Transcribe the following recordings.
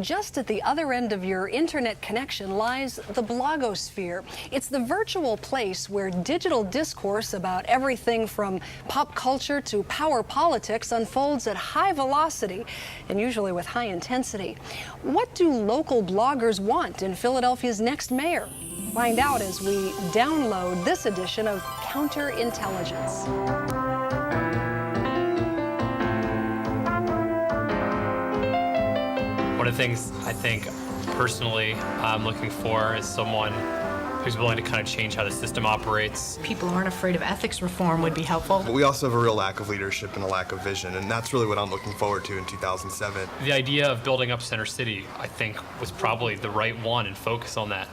Just at the other end of your internet connection lies the blogosphere. It's the virtual place where digital discourse about everything from pop culture to power politics unfolds at high velocity and usually with high intensity. What do local bloggers want in Philadelphia's next mayor? Find out as we download this edition of Counterintelligence. One of the things I think personally I'm looking for is someone who's willing to kind of change how the system operates. People who aren't afraid of ethics reform would be helpful. But we also have a real lack of leadership and a lack of vision, and that's really what I'm looking forward to in 2007. The idea of building up Center City, I think, was probably the right one and focus on that.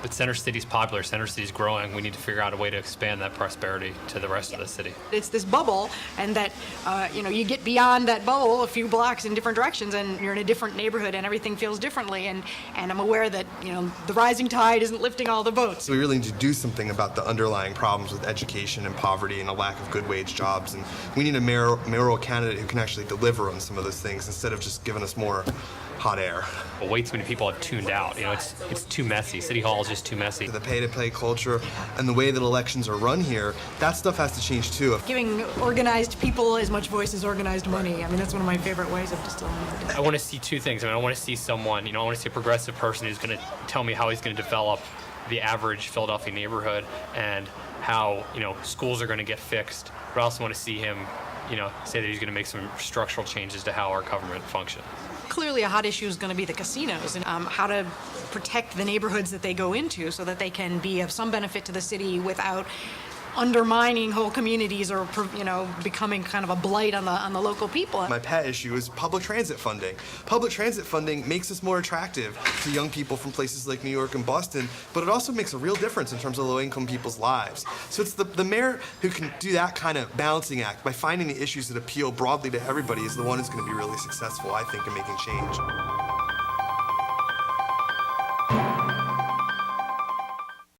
But Center City's popular, Center City's growing. We need to figure out a way to expand that prosperity to the rest of the city. It's this bubble, and that, you get beyond that bubble a few blocks in different directions, and you're in a different neighborhood, and everything feels differently. And I'm aware that, the rising tide isn't lifting all the boats. So we really need to do something about the underlying problems with education and poverty and a lack of good wage jobs. And we need a mayoral candidate who can actually deliver on some of those things instead of just giving us more hot air. Well, way too many people have tuned out. It's too messy. City Hall is just too messy. The pay-to-play culture and the way that elections are run here, that stuff has to change too. Giving organized people as much voice as organized money. That's one of my favorite ways of distilling it. I want to see two things. I want to see someone, I want to see a progressive person who's going to tell me how he's going to develop the average Philadelphia neighborhood and how, schools are going to get fixed. But I also want to see him, say that he's going to make some structural changes to how our government functions. Clearly a hot issue is going to be the casinos and how to protect the neighborhoods that they go into so that they can be of some benefit to the city without undermining whole communities or, becoming kind of a blight on the local people. My pet issue is public transit funding. Public transit funding makes us more attractive to young people from places like New York and Boston, but it also makes a real difference in terms of low-income people's lives. So it's the mayor who can do that kind of balancing act by finding the issues that appeal broadly to everybody is the one who's going to be really successful, I think, in making change.